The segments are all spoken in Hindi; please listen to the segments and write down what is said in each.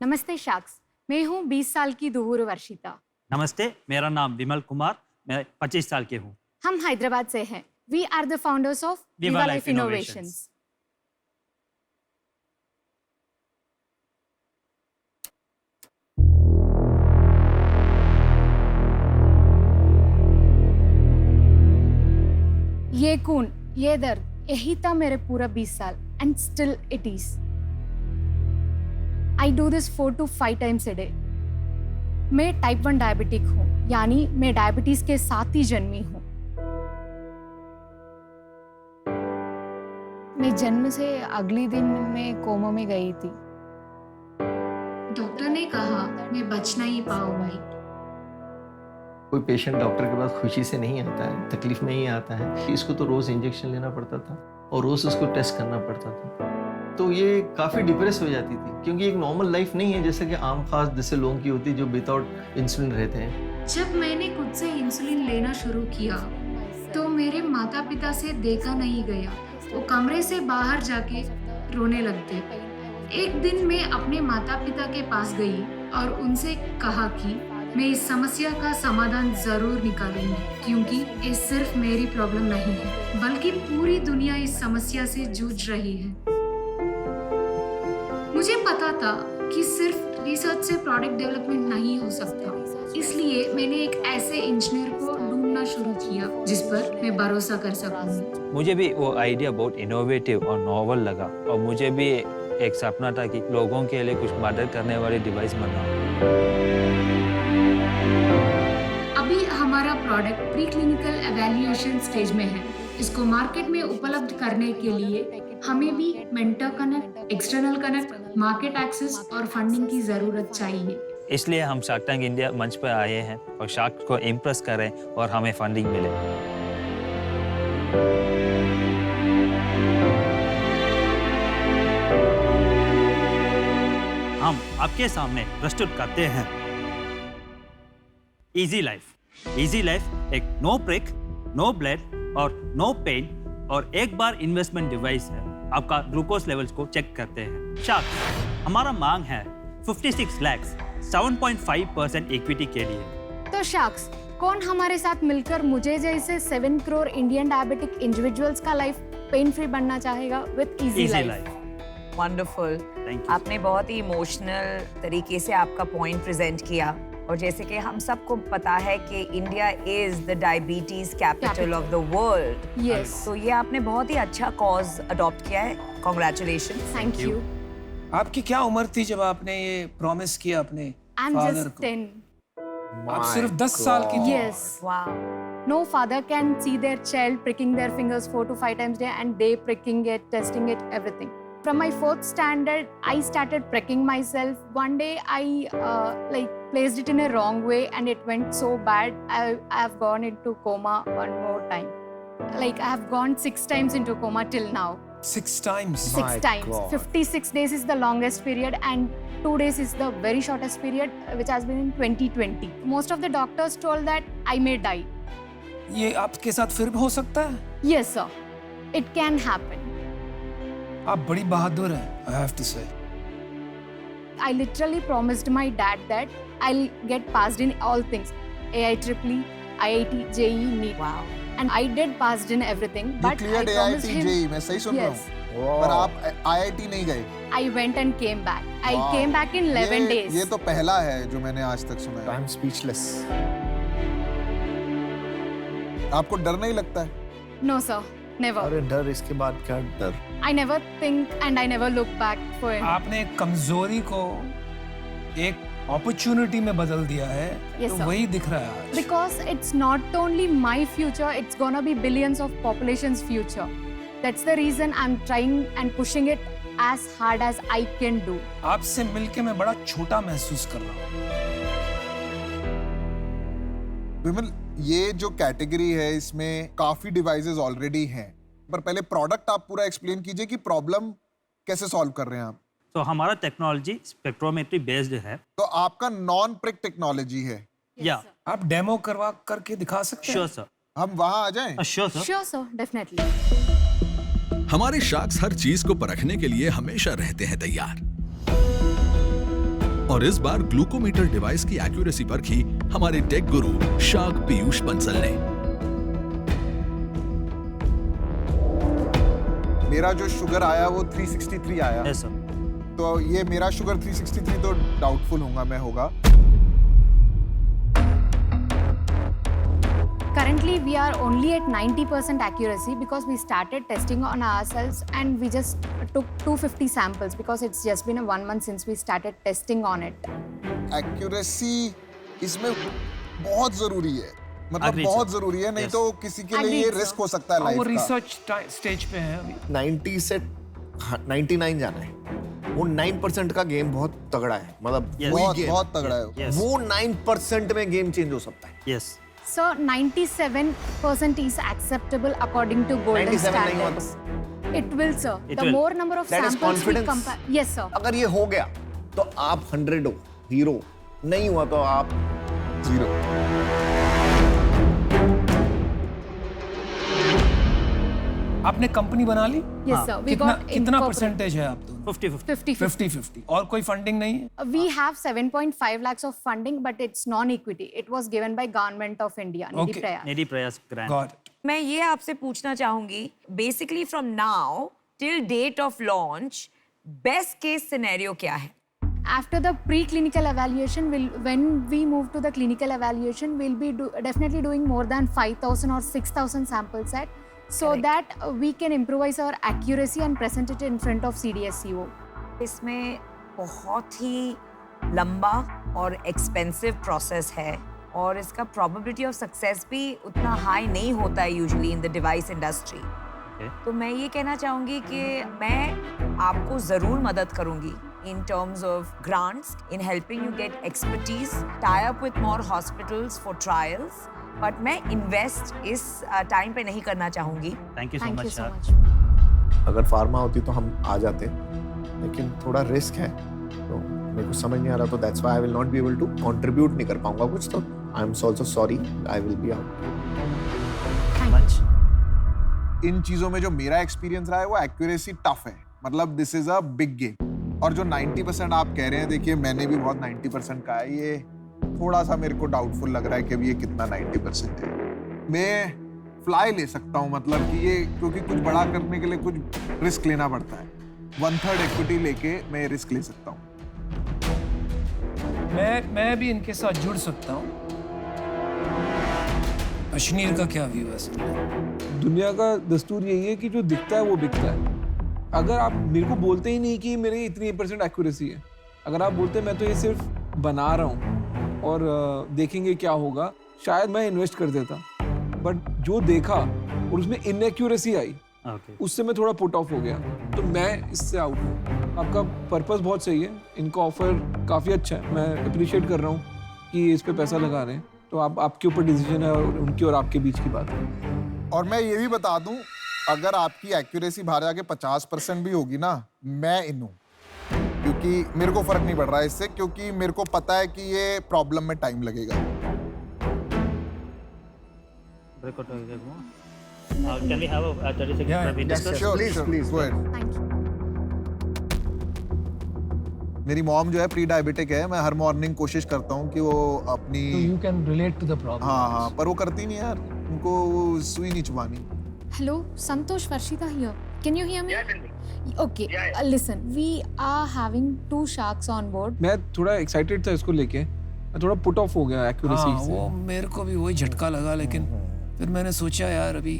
नमस्ते शाक्स, मैं हूँ 20 साल की दुहूर वर्षिता। नमस्ते, मेरा नाम विमल कुमार, मैं 25 साल के हूँ। हम हैदराबाद से हैं। We are the founders of Viva Viva Life Life Innovations. ये खून, ये दर्द, यही था मेरे पूरा 20 साल and still it is. I do this 4 to 5 times a day। मैं टाइप 1 डायबिटिक हूँ, यानी मैं डायबिटीज के साथ ही जन्मी हूँ। मैं जन्म से अगले दिन मैं कोमा में गई थी। डॉक्टर ने कहा मैं बच नहीं पाऊंगी। कोई पेशेंट डॉक्टर के पास खुशी से नहीं आता है, तकलीफ में ही आता है। इसको तो रोज इंजेक्शन लेना पड़ता था और रोज उसको टेस्ट करना पड़ता था, तो ये काफ़ी डिप्रेस हो जाती थी, क्योंकि एक नॉर्मल लाइफ नहीं है जैसे कि आम खास जैसे लोगों की होती है जो विदाउट इंसुलिन रहते हैं। जब मैंने खुद से इंसुलिन लेना शुरू किया तो मेरे माता पिता से देखा नहीं गया। वो कमरे से बाहर जाके रोने लगते। एक दिन मैं अपने माता पिता के पास गई और उनसे कहा कि मैं इस समस्या का समाधान जरूर निकालूंगी, क्योंकि ये सिर्फ मेरी प्रॉब्लम नहीं है बल्कि पूरी दुनिया इस समस्या से जूझ रही है। मुझे पता था कि सिर्फ रिसर्च से प्रोडक्ट डेवलपमेंट नहीं हो सकता, इसलिए मैंने एक ऐसे इंजीनियर को ढूंढना शुरू किया जिस पर मैं भरोसा कर सकूं। मुझे भी वो आइडिया बहुत इनोवेटिव और नॉवल लगा और मुझे भी एक सपना था कि लोगों के लिए कुछ मदद करने वाली डिवाइस बनाऊं। अभी हमारा product pre clinical evaluation stage में है। इसको मार्केट में उपलब्ध करने के लिए हमें भी mentor connect, external connect, market access और फंडिंग की जरूरत चाहिए। इसलिए हम शार्क टैंक इंडिया मंच पर आए हैं और शार्क को इम्प्रेस करें और हमें फंडिंग मिले। हम आपके सामने प्रस्तुत करते हैं इजी लाइफ। इजी लाइफ एक नो प्रिक, नो ब्लड और नो पेन और एक बार इन्वेस्टमेंट डिवाइस है। आपका ग्लूकोज लेवल्स को चेक करते हैं। शार्क, हमारा मांग है 56 लाख 7.5% इक्विटी के लिए। तो शार्क्स, कौन हमारे साथ मिलकर मुझे जैसे 7 करोड़ इंडियन डायबिटिक इंडिविजुअल्स का लाइफ पेन फ्री बनना चाहेगा विद इजी लाइफ? वंडरफुल। आपने बहुत ही इमोशनल तरीके से आपका पॉइंट प्रेजेंट किया, और जैसे कि हम सबको पता है कि India is the diabetes capital of the world. Yes. तो ये आपने बहुत ही अच्छा कॉज अडॉप्ट किया है। कांग्रेचुलेशन। Thank you. आपकी क्या उम्र थी जब आपने ये प्रॉमिस किया अपने आई एम फादर जस्ट को? 10। आप सिर्फ 10 साल की थी। Yes. Wow. No father can see their child pricking their fingers 4 to 5 times a day and they pricking it, testing it, everything. From my 4th standard, I started pricking myself. One day, I placed it in a wrong way and it went so bad. I have gone into coma one more time. Like I have gone 6 times into coma till now. 6 times. 6 times. 56 days is the longest period and 2 days is the very shortest period, which has been in 2020. Most of the doctors told that I may die. ये आपके साथ फिर भी हो सकता है? Yes, sir. It can happen. आप बड़ी बहादुर हैं, I have to say. I literally promised my dad that I'll get passed in all things. AIEEE, IIT, JEE, NEET. Wow. And I did passed in everything. You But I cleared promised AIT him. JEE, मैं सही सुन रहा Yes. हूँ? पर आप IIT नहीं गए? I went and came back. I Wow. came back in 11 days. ये तो पहला है जो मैंने आज तक सुना है। I'm speechless. आपको डर नहीं लगता है? No, sir. Never. अरे डर, इसके बाद क्या डर? I never think and I never look back for it. आपने एक कमजोरी को एक अपॉर्चुनिटी में बदल दिया है। Yes, तो sir. वही दिख रहा है आज। Because it's not only my future, it's gonna be billions of population's future. That's the reason I'm trying and pushing it as hard as I can do. आपसे मिलके मैं बड़ा छोटा महसूस कर रहा हूँ। विमल, ये जो कैटेगरी है इसमें काफी डिवाइसेस ऑलरेडी हैं, पर पहले प्रोडक्ट आप पूरा एक्सप्लेन कीजिए कि प्रॉब्लम कैसे सॉल्व कर रहे हैं आप। तो हमारा टेक्नोलॉजी स्पेक्ट्रोमेट्री बेस्ड है। तो आपका नॉन प्रिक टेक्नोलॉजी है। या आप डेमो करवा करके दिखा सकते हैं? Sure sir. हम वहां आ जाएं? Sure sir. Sure, sir. Definitely. हमारे शार्क्स हर चीज को परखने के लिए हमेशा रहते हैं तैयार। और इस बार ग्लूकोमीटर डिवाइस की एक्यूरेसी परखी हमारे टेक गुरु शाक पीयूष बंसल ने। मेरा जो शुगर आया वो 363 आया। Yes sir. तो ये मेरा शुगर 363 तो डाउटफुल होगा मैं होगा। Currently, we are only at 90% accuracy because we started testing on ourselves and we just took 250 samples because it's just been 1 month since we started testing on it. Accuracy इसमें बहुत जरूरी है, मतलब Agreed, बहुत sir. जरूरी है, नहीं Yes. तो किसी के लिए ये Agreed, रिस्क sir. हो सकता है वो लाइफ का। रिसर्च स्टेज पे है अभी। 90 से 99 जाना है। वो 9% का गेम बहुत तगड़ा है, मतलब Yes. वही बहुत गेम बहुत तगड़ा है। Yes. वो 9% में गेम चेंज हो सकता है। Yes. So 97% is acceptable according to golden 97 नहीं हुआ standards. It will, sir. It The will. more number of That is samples we confidence. compare. Yes, sir. अगर ये हो गया तो आप 100 हो, हीरो। नहीं हुआ तो आप जीरो। आपने कंपनी बना ली? Yes, sir. We कितना got कितना incorporated. परसेंटेज है आप दोनों? 50-50। 50-50. 50-50 और कोई फंडिंग नहीं है? We have 7.5 lakhs of funding, but it's non-equity. It was given by Government of India, Nidhi Okay. Prayas. निधि प्रयास ग्रांट। Got it. मैं ये आपसे पूछना चाहूंगी, basically from now till date of launch best case scenario क्या है? After the preclinical evaluation, when we move to the clinical evaluation, we'll be definitely doing more than 5,000 or 6,000 sample set, so Correct. that we can improvise our accuracy and present it in front of CDSCO. इसमें बहुत ही लंबा और एक्सपेंसिव प्रोसेस है और इसका प्रोबेबिलिटी ऑफ सक्सेस भी उतना हाई नहीं होता है usually in the device industry. तो मैं ये कहना चाहूँगी कि मैं आपको ज़रूर मदद करूँगी in terms of grants, in helping you get expertise, tie up with more hospitals for trials. But मैं invest इस time पे नहीं करना चाहूँगी। Thank you so Thank you much so sir. much. अगर फार्मा होती तो हम आ जाते, लेकिन थोड़ा रिस्क है तो मेरे को समझ नहीं आ रहा, तो that's why I will not be able to contribute नहीं कर पाऊंगा कुछ, तो I am also sorry, I will be out. इन चीजों में जो मेरा एक्सपीरियंस रहा है वो एक्यूरेसी टफ है, मतलब this is a big game. और जो 90% आप कह रहे हैं, देखिए मैंने भी बहुत 90% का है, ये थोड़ा सा मेरे को डाउटफुल लग रहा है कि अभी ये कितना 90% है। मैं फ्लाई ले सकता हूँ, मतलब कि ये क्योंकि कुछ बड़ा करने के लिए कुछ रिस्क लेना पड़ता है, 1/3 इक्विटी लेके मैं रिस्क ले सकता हूँ। मैं भी इनके साथ जुड़ सकता हूँ। अशनीर का क्या व्यू है इसमें? दुनिया का दस्तूर यही है कि जो दिखता है वो बिकता है। अगर आप मेरे को बोलते ही नहीं कि मेरी इतनी % एक्यूरेसी है, अगर आप बोलते मैं तो ये सिर्फ बना रहा हूँ और देखेंगे क्या होगा, शायद मैं इन्वेस्ट कर देता। बट जो देखा और उसमें इनएक्यूरेसी आई, उससे मैं थोड़ा पुट ऑफ हो गया, तो मैं इससे आउट हूँ। आपका पर्पस बहुत सही है, इनका ऑफर काफ़ी अच्छा है, मैं अप्रिशिएट कर रहा हूँ कि इस पे पैसा लगा रहे हैं। तो आपके ऊपर डिसीजन है और उनकी और आपके बीच की बात है। और मैं ये भी बता दूं, अगर आपकी एक्यूरेसी बाहर जाके 50% भी होगी ना, मैं इन हूं, क्योंकि मेरे को फर्क नहीं पड़ रहा है इससे, क्योंकि मेरे को पता है कि ये प्रॉब्लम में टाइम लगेगा। Can we have a 30 second Yeah, we discuss? Sure, Please, sure, please. go ahead. Thank you. मेरी मॉम जो है प्री डायबिटिक है, मैं हर मॉर्निंग कोशिश करता हूँ कि वो अपनी तो you can relate to the problem. हाँ, पर वो करती नहीं यार, उनको वो सुई नहीं चुबानी। Hello, Santosh Varshita here. Can you hear me? Okay, listen, we are having 2 sharks on board. मैं थोड़ा एक्साइटेड था इसको लेके, मैं थोड़ा पुट ऑफ हो गया एक्यूरेसी हाँ, से। वो मेरे को भी वही झटका लगा, लेकिन फिर मैंने सोचा यार अभी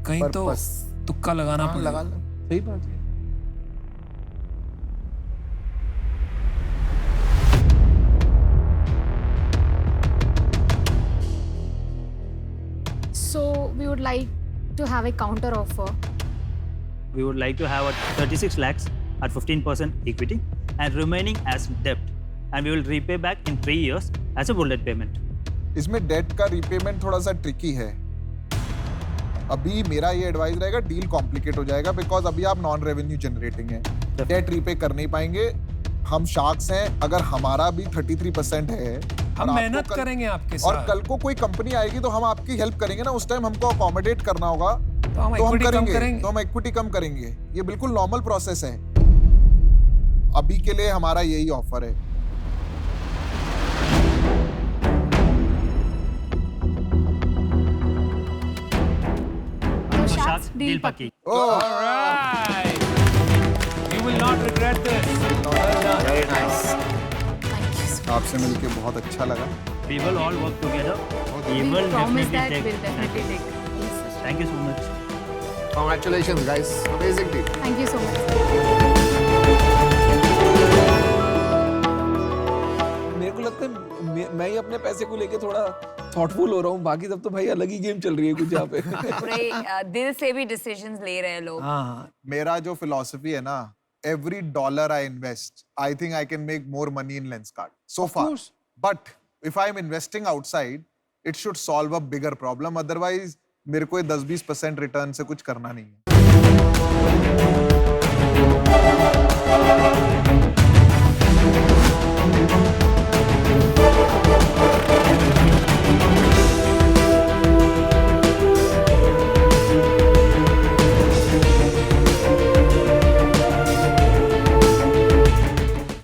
कहीं तो Purpose. तुक्का लगाना पड़ेगा। लगा लो। सही बात है। So we would like to have a counter offer. We would like to have a 36 lakhs at 15% equity and remaining as debt, and we will repay back in 3 years as a bullet payment. इसमें डेट का रीपेमेंट थोड़ा सा ट्रिकी है। अभी मेरा ये एडवाइस रहेगा, डील कॉम्प्लिकेट हो जाएगा, बिकॉज अभी आप नॉन रेवेन्यू जनरेटिंग है, डेट रीपे कर नहीं पाएंगे। हम शार्क्स हैं, अगर हमारा भी 33% है, हम मेहनत करेंगे आपके साथ, और कल को कोई कंपनी आएगी तो हम आपकी हेल्प करेंगे ना, उस टाइम हमको अकोमोडेट करना होगा, तो हम इक्विटी कम करेंगे। तो हम इक्विटी कम करेंगे। ये बिल्कुल नॉर्मल प्रोसेस है। अभी के लिए हमारा यही ऑफर है। शार्क डील पक्की। Alright. You will not regret this. Very nice. आपसे मिलके बहुत अच्छा लगा। We will all work together. We We will promise definitely that take. we'll definitely take. Yes, sir. Thank you so much. Congratulations, guys. Amazing team. Thank you so much. मेरे को लगता है मैं ही अपने पैसे को लेके थोड़ा थॉटफुल हो रहा हूँ, बाकी सब तो भाई अलग ही गेम चल रही है कुछ यहाँ पे। पूरे दिल से भी डिसीजंस ले रहे हैं लोग। हाँ, मेरा जो फिलॉसफी है ना, every dollar I invest, I think I can make more money in Lenskart so far. course. But if I'm investing outside, it should solve a bigger problem. Otherwise, मेरे को 10-20% रिटर्न से कुछ करना नहीं है।